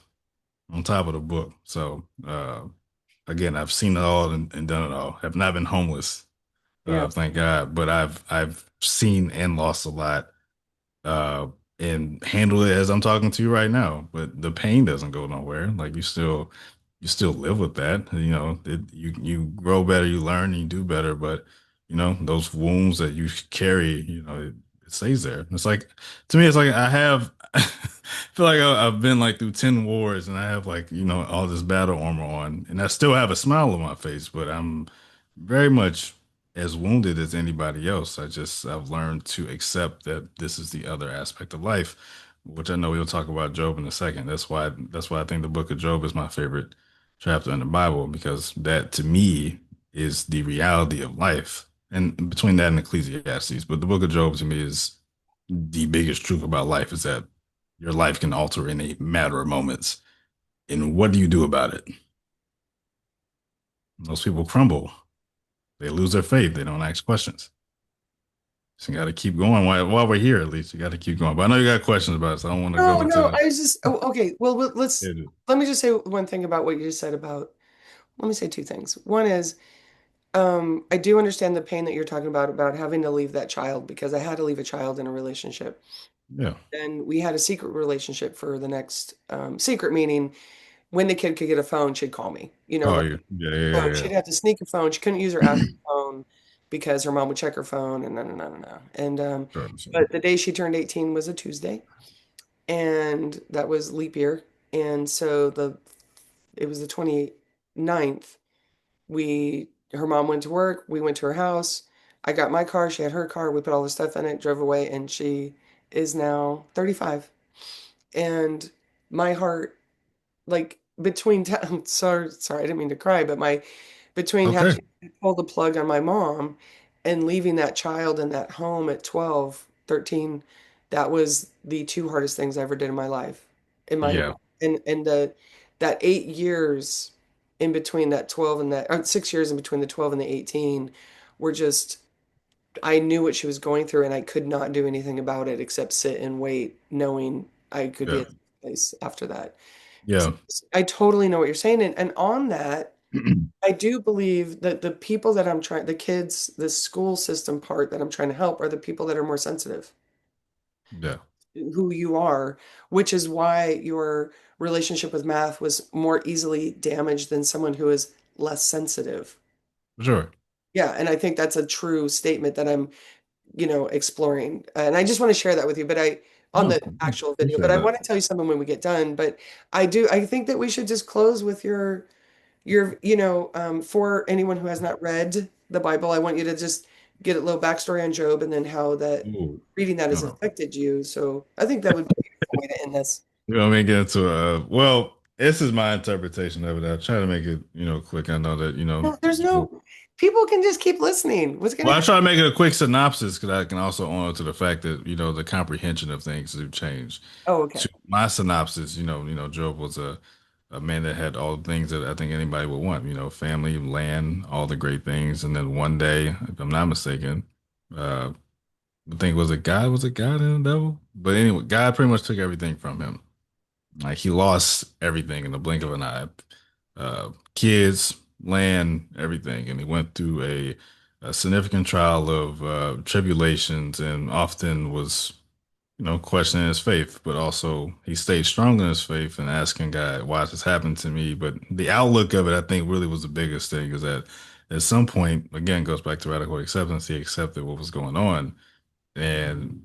On top of the book. So again, I've seen it all and done it all. Have not been homeless, Yeah. thank God. But I've seen and lost a lot uh, and handle it as I'm talking to you right now. But the pain doesn't go nowhere. Like you still live with that. You grow better, you learn, you do better. But those wounds that you carry, it stays there. It's like to me, it's like I have. I feel like I've been like through 10 wars and I have like, all this battle armor on and I still have a smile on my face, but I'm very much as wounded as anybody else. I've learned to accept that this is the other aspect of life, which I know we'll talk about Job in a second. That's why I think the book of Job is my favorite chapter in the Bible, because that to me is the reality of life. And between that and Ecclesiastes, but the book of Job to me is the biggest truth about life is that your life can alter in a matter of moments. And what do you do about it? Most people crumble. They lose their faith. They don't ask questions. So you got to keep going while we're here. At least you got to keep going. But I know you got questions about it, so I don't want to No, go no, into. I was just, oh, okay. Well, It. let me just say one thing about what you just said about, let me say two things. One is, I do understand the pain that you're talking about having to leave that child because I had to leave a child in a relationship. Yeah. And we had a secret relationship for the next, secret meaning when the kid could get a phone, she'd call me, Oh, like, yeah. Yeah. Yeah. so Yeah. she'd have to sneak a phone. She couldn't use her actual phone because her mom would check her phone and no, no, no, no, no. And, Sure. but the day she turned 18 was a Tuesday and that was leap year. And so it was the 29th. Her mom went to work, we went to her house. I got my car, she had her car, we put all the stuff in it, drove away, and she is now 35. And my heart, like between time, sorry, I didn't mean to cry, but between having Okay. to pull the plug on my mom and leaving that child in that home at 12, 13, that was the two hardest things I ever did in my life. In my Yeah. and that 8 years in between that 12 and that or 6 years in between the 12 and the 18 were just I knew what she was going through and I could not do anything about it except sit and wait, knowing I could be Yeah. at the place after that. So Yeah. I totally know what you're saying. And on that, I do believe that the people that the kids, the school system part that I'm trying to help are the people that are more sensitive, Yeah. who you are, which is why your relationship with math was more easily damaged than someone who is less sensitive. For sure. Yeah, and I think that's a true statement that I'm, exploring. And I just want to share that with you, but on No, the actual video, but appreciate I that. want to tell you something when we get done. But I think that we should just close with for anyone who has not read the Bible, I want you to just get a little backstory on Job and then how that Ooh. reading that has No. affected you. So I think that would be a beautiful way to end this. You want me to get into well, this is my interpretation of it. I'll try to make it, quick. I know that, No, there's no, people can just keep listening. What's going to well, I happen? try to make it a quick synopsis because I can also own it to the fact that, the comprehension of things have changed. Oh, okay. To my synopsis, Job was a man that had all the things that I think anybody would want, family, land, all the great things. And then one day, if I'm not mistaken, uh, I think was it God and the devil? But anyway, God pretty much took everything from him. Like he lost everything in the blink of an eye. Kids, land, everything. And he went through a significant trial of tribulations and often was, questioning his faith, but also he stayed strong in his faith and asking God, why has this happened to me? But the outlook of it, I think, really was the biggest thing is that at some point, again, goes back to radical acceptance. He accepted what was going on. and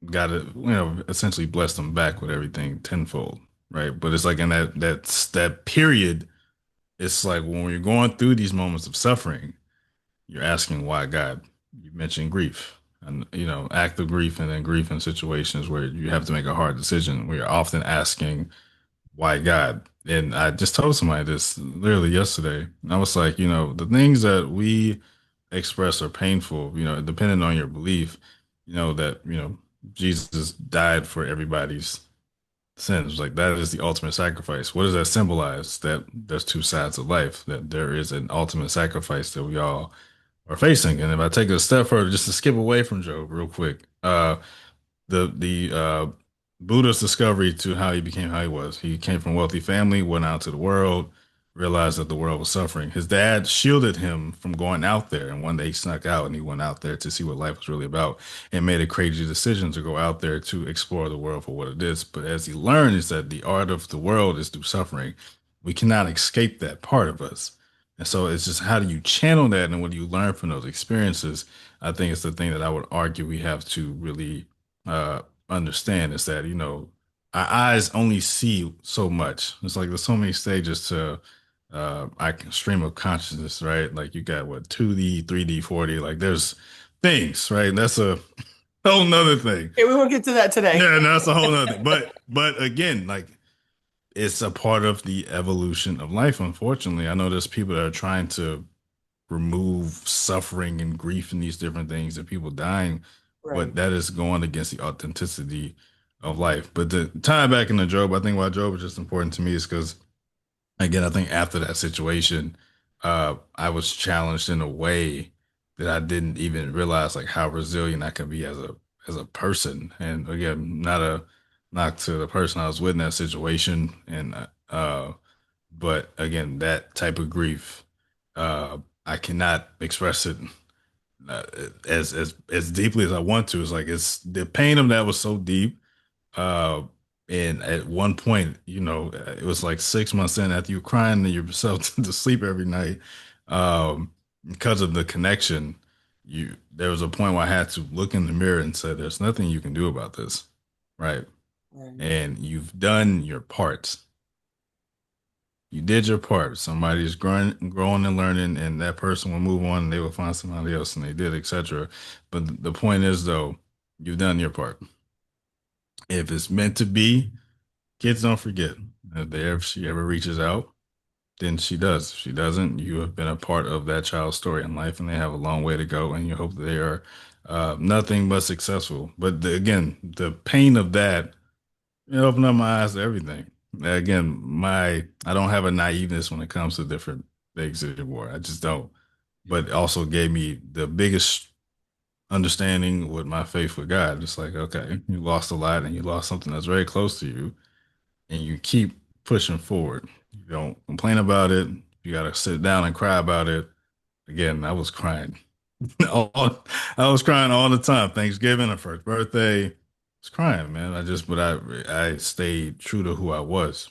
got to, essentially bless them back with everything tenfold, right? But it's like in that period, it's like when we're going through these moments of suffering, you're asking why God. You mentioned grief, and active grief, and then grief in situations where you have to make a hard decision. We are often asking why God. And I just told somebody this literally yesterday. And I was like, the things that we express are painful, depending on your belief, that, Jesus died for everybody's sins. Like that is the ultimate sacrifice. What does that symbolize? That there's two sides of life, that there is an ultimate sacrifice that we all are facing. And if I take it a step further, just to skip away from Job real quick, the Buddha's discovery to how he became how he was. He came from a wealthy family, went out to the world, realized that the world was suffering. His dad shielded him from going out there, and one day he snuck out and he went out there to see what life was really about, and made a crazy decision to go out there to explore the world for what it is. But as he learned, is that the art of the world is through suffering. We cannot escape that part of us. And so it's just how do you channel that and what do you learn from those experiences? I think it's the thing that I would argue we have to really uh, understand is that, our eyes only see so much. It's like there's so many stages to I can stream of consciousness, right? Like you got what 2D, 3D, 4D, like there's things, right? That's a whole nother thing. Okay, we won't get to that today. Yeah, no, that's a whole nother thing. But again, like it's a part of the evolution of life, unfortunately. I know there's people that are trying to remove suffering and grief and these different things and people dying, but Right. that is going against the authenticity of life. But to tie back into Job, I think why Job is just important to me is because again, I think after that situation, I was challenged in a way that I didn't even realize like how resilient I can be as a person. And again, not a knock to the person I was with in that situation, and but again, that type of grief, I cannot express it uh, as deeply as I want to. It's like it's the pain of that was so deep. Uh, and at one point, it was like 6 months in after you crying yourself to sleep every night, because of the connection. There was a point where I had to look in the mirror and say, "There's nothing you can do about this, right? Right. And you've done your part." You did your part. Somebody's growing and learning, and that person will move on and they will find somebody else, and they did, etc. But the point is, though, you've done your part. If it's meant to be, kids don't forget. If she ever reaches out, then she does. If she doesn't, you have been a part of that child's story in life, and they have a long way to go, and you hope that they are nothing but successful. But again, the pain of that, it opened up my eyes to everything. Again, I don't have a naiveness when it comes to different things anymore. I just don't. But it also gave me the biggest understanding with my faith with God. It's like, okay, you lost a lot and you lost something that's very close to you, and you keep pushing forward. You don't complain about it. You got to sit down and cry about it. Again, I was crying. all, I was crying all the time. Thanksgiving, or first birthday, I was crying, man. But I stayed true to who I was.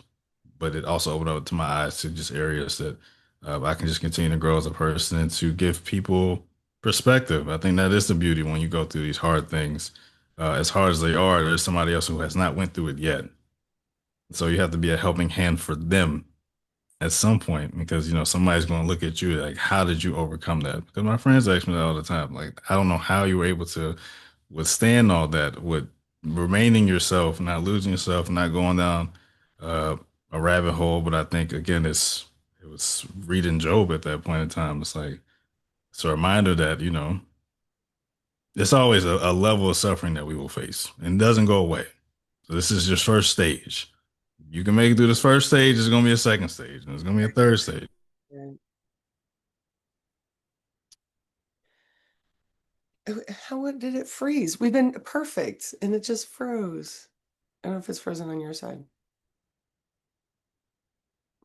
But it also opened up to my eyes to just areas that I can just continue to grow as a person and to give people perspective. I think that is the beauty when you go through these hard things. As hard as they are, there's somebody else who has not went through it yet. So you have to be a helping hand for them at some point because somebody's going to look at you like, how did you overcome that? Because my friends ask me that all the time. Like, I don't know how you were able to withstand all that with remaining yourself, not losing yourself, not going down uh, a rabbit hole. But I think again, it was reading Job at that point in time. It's like it's a reminder that it's always a level of suffering that we will face and it doesn't go away. So this is your first stage. You can make it through this first stage. There's gonna be a second stage, and there's gonna be a third stage. Right. How did it freeze? We've been perfect and it just froze. I don't know if it's frozen on your side.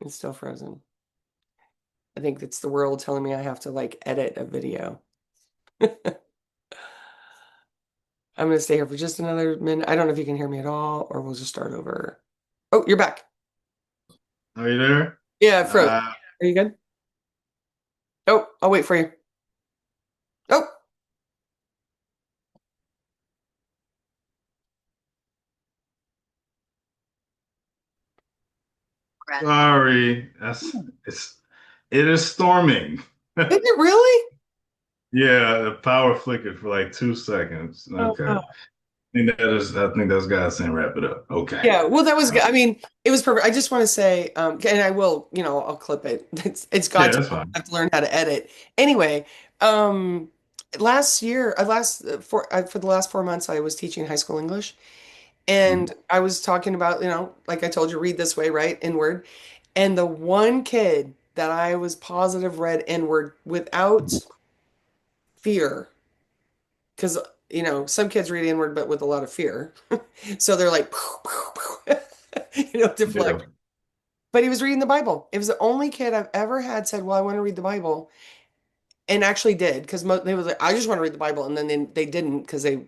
It's still frozen. I think it's the world telling me I have to like edit a video. I'm gonna stay here for just another minute. I don't know if you can hear me at all, or we'll just start over. Oh, you're back. Are you there? Yeah, it froze. Uh, Are you good? Oh, I'll wait for you. Oh, Sorry. It is storming. Is it really? Yeah, the power flickered for like 2 seconds. Oh, Okay. wow. I think that's God saying wrap it up. Okay. Yeah, well, that was Uh, good. I mean, it was perfect. I just want to say, and I will, I'll clip it. It's yeah, God's that's will. fine. I have to learn how to edit. Anyway, um, last year, for the last 4 months, I was teaching high school English, and Mhm. I was talking about, like I told you, read this way, right? Inward. And the one kid that I was positive read inward without fear, because some kids read inward, but with a lot of fear. So they're like, deflect. Yeah. But he was reading the Bible. It was the only kid I've ever had said, "Well, I want to read the Bible," and actually did because they was like, "I just want to read the Bible," and then they didn't because they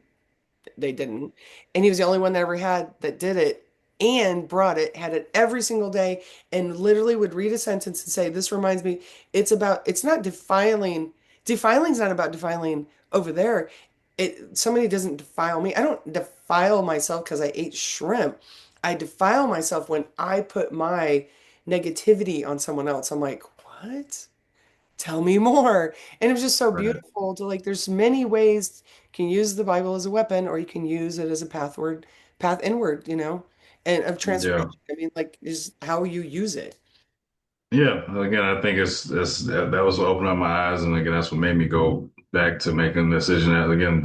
didn't. And he was the only one that ever had that did it and brought it, had it every single day, and literally would read a sentence and say, "This reminds me, it's not defiling. Defiling's not about defiling over there. Somebody doesn't defile me. I don't defile myself because I ate shrimp. I defile myself when I put my negativity on someone else. I'm like, what? Tell me more. And it was just so Right. beautiful to like, there's many ways you can use the Bible as a weapon, or you can use it as a path inward, and of Yeah. transformation. I mean, like, is how you use it. Yeah. Again, I think that was what opened up my eyes, and again, that's what made me go back to making the decision. That again,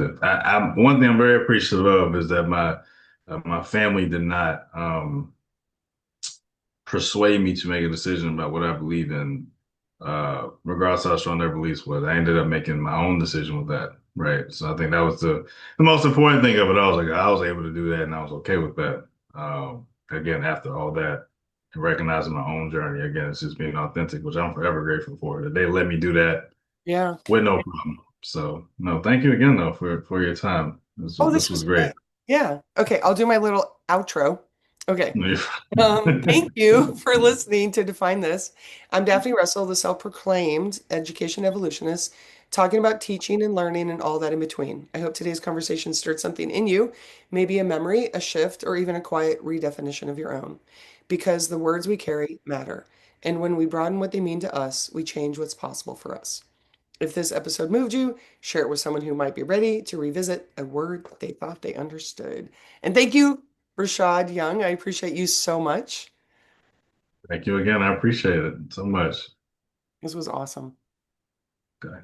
one thing I'm very appreciative of is that my family did not persuade me to make a decision about what I believe in, regardless of how strong their beliefs was. I ended up making my own decision with that. Right. So I think that was the most important thing of it. I was able to do that and I was okay with that. Again, after all that, and recognizing my own journey, again, it's just being authentic, which I'm forever grateful for, that they let me do that Yeah. with no problem. So no, thank you again though for your time. Oh, This this was was great. great. Yeah. Okay, I'll do my little outro. Okay. Thank you for listening to Define This. I'm Daphne Russell, the self-proclaimed education evolutionist, talking about teaching and learning and all that in between. I hope today's conversation stirred something in you, maybe a memory, a shift, or even a quiet redefinition of your own. Because the words we carry matter. And when we broaden what they mean to us, we change what's possible for us. If this episode moved you, share it with someone who might be ready to revisit a word they thought they understood. And thank you, Rashad Young. I appreciate you so much. Thank you again. I appreciate it so much. This was awesome. Okay.